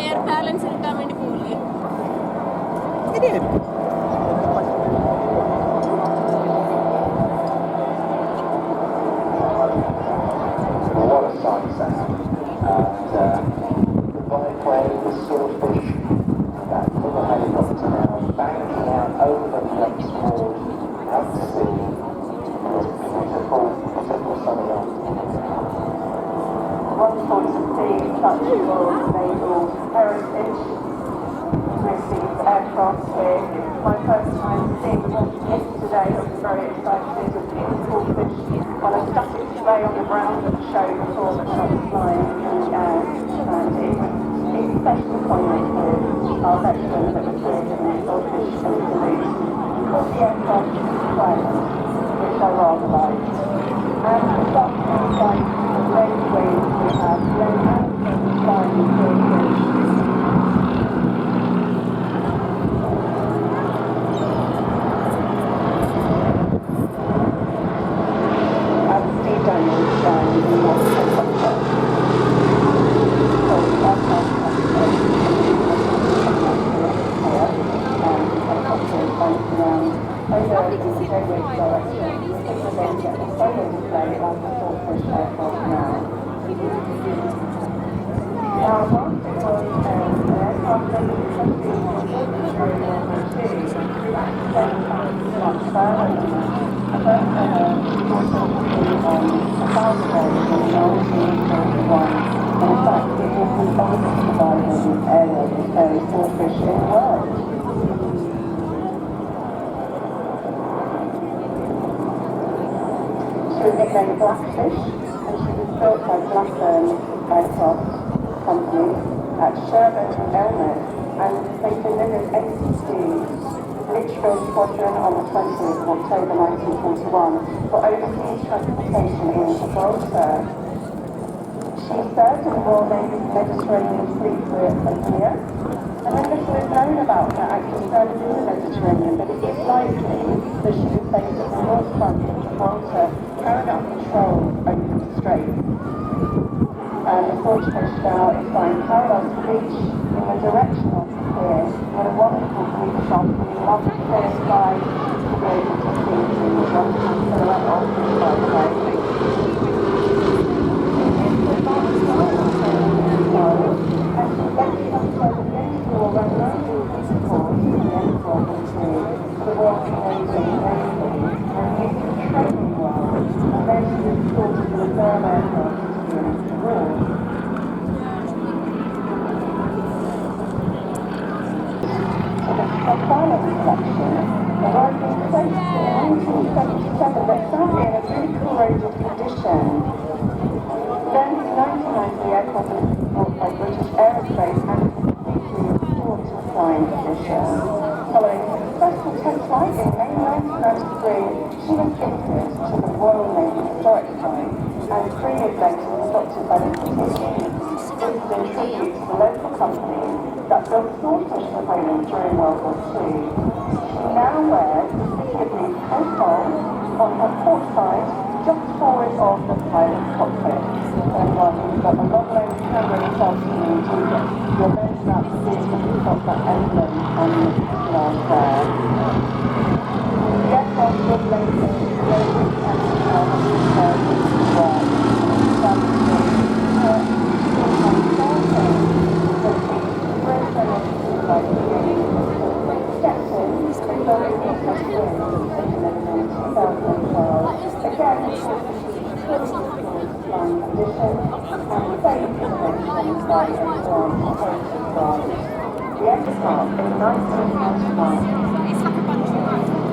Air balance എടുക്കാൻ വേണ്ടി പോകില്ലേ? What a sight sound. And the byway, the swordfish, that little helicopter now banking out over the lakes wall, out to sea. It's beautiful, beautiful sunny afternoon. One sort of theme such as naval heritage. Received aircraft here. My first time seeing the watch yesterday, I was very excited. A beautiful fish on a static display on the ground that showed before the shot flying in the air. And it was especially poignant with our veterans that were killed in the Swordfish salute. Because the aircraft flags, which I rather liked. And the stuff like the red wings we have, Glen Anderson flying the Swordfish. She was nicknamed Blackfish, and she was built by Clacton Aircraft Company at Sherburn and Elmet, and they delivered 82 Litchfield Squadron on the 20th of October 1941 for overseas transportation in Gibraltar. She served in the Royal Navy's Mediterranean Fleet for a year, and then little is known about her actual service in the Mediterranean, but it is likely that she was based at the North Front of Gibraltar, carrying out patrol over the strait. And the Swordfish now is flying parallel to the beach in the direction of the pier, with a wonderful view shot from the lovely clear sky to be able to see the wonderful silhouette of the skyway. And she eventually also the beautiful recreational course in the Airshow to the Royal Canadian Navy and used the training well, and then she was taught to the reserve aircraft experience the war. A final reflection, arriving close to 1977, but sadly in a really corroded condition. Then in 1990, the aircraft was bought by British Aerospace and completely restored to flying condition. Following a successful test flight in May 1993, she was gifted to the Royal Navy Historic Site, and 3 years later was adopted by the British. This is in tribute to the local company that built Swordfish for Poland during World War II. She now port side, just forward of the pilot's cockpit. And we've got a long range camera itself to you. You'll notice that you've got that emblem on the fuselage there. The aircraft was later loaded and repaired with work. The aircraft in 1991. It's like a bunch of lights.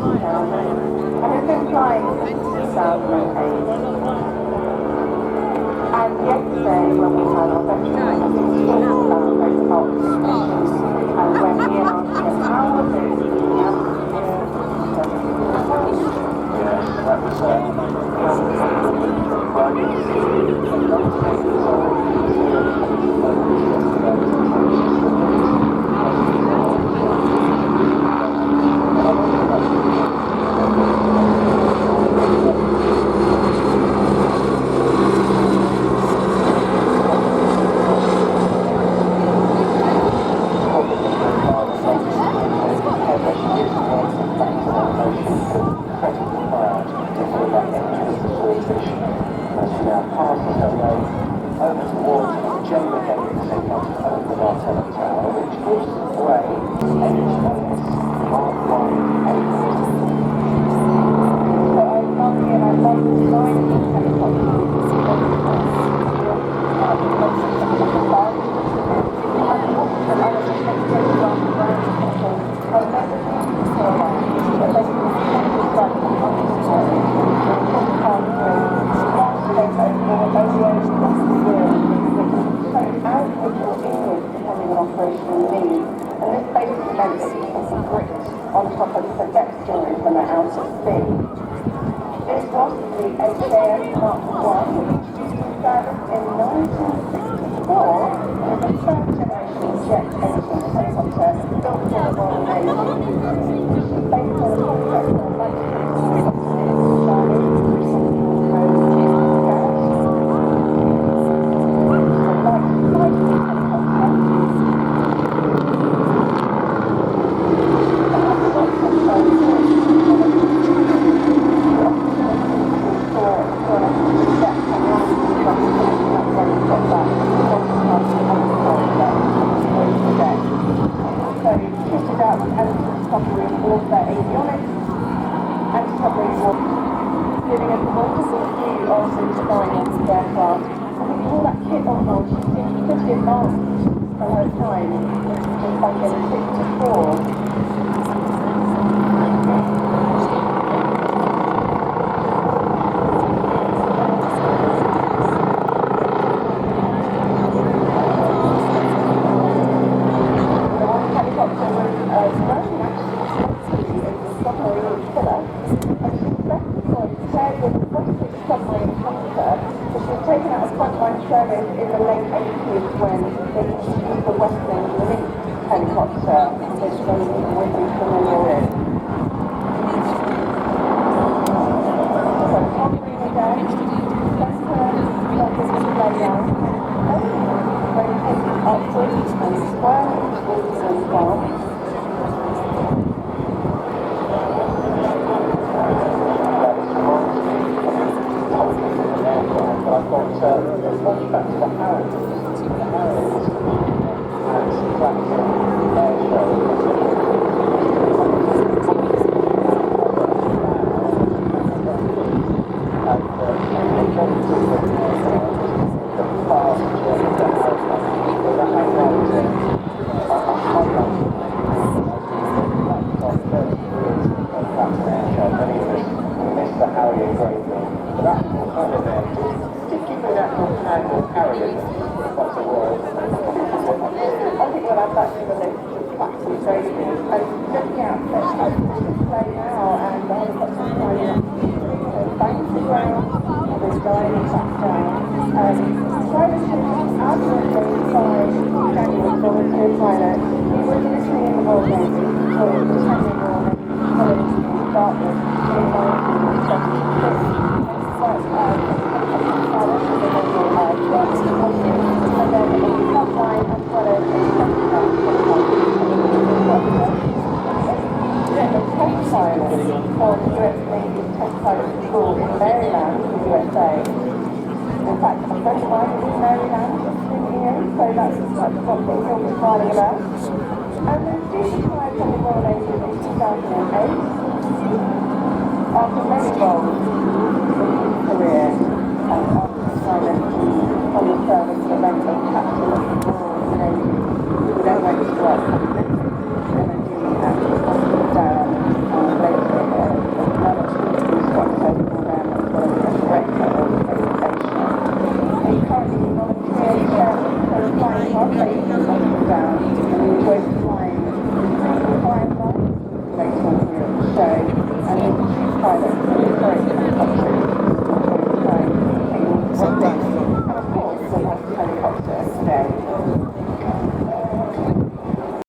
And has been flying since 2008. And yesterday, when we had our veterans, we talked about those options. And when Ian asked him, how was it? He Yes, that was on top of the deck storage when they're out at sea. This was the HAS Mark I, which was service in 1964 as a third generation jet engine helicopter built for the Royal Navy. Based on a concept of taken out of frontline service in the late 80s when they used the Westland Wasp helicopter, which many people would be familiar with. So hovering again, center display down, rotating upwards and swirling towards and down. I've got one back to the Harrods at Clacton Airshow. think we'll add that to the list of Clacton trading. And just the outfit, I can play now, and I've got some signing up. So bangs the ground, and then diving back down. Pilot admirably by Daniel, volunteer pilot. He was initially in the Royal Navy, so he was attending Royal Navy College in Dartmouth in 1976. But pilot was a member of and then a frontline as well as a second-class test pilot from the US Navy Test Pilot School in Maryland, USA. In fact, a friend of mine is in Maryland living here, so that's something he'll be smiling about. And then Steve retired from the Royal Navy in 2008 after many roles in his career, and after retirement from the service for length of captain of the Royal Navy, he then went to work for the MOD at Scotland, later another Scotland program as well as director of education. He currently volunteers for the flying club based in Amsterdam, and he enjoys flying fireflies later on here at the show, and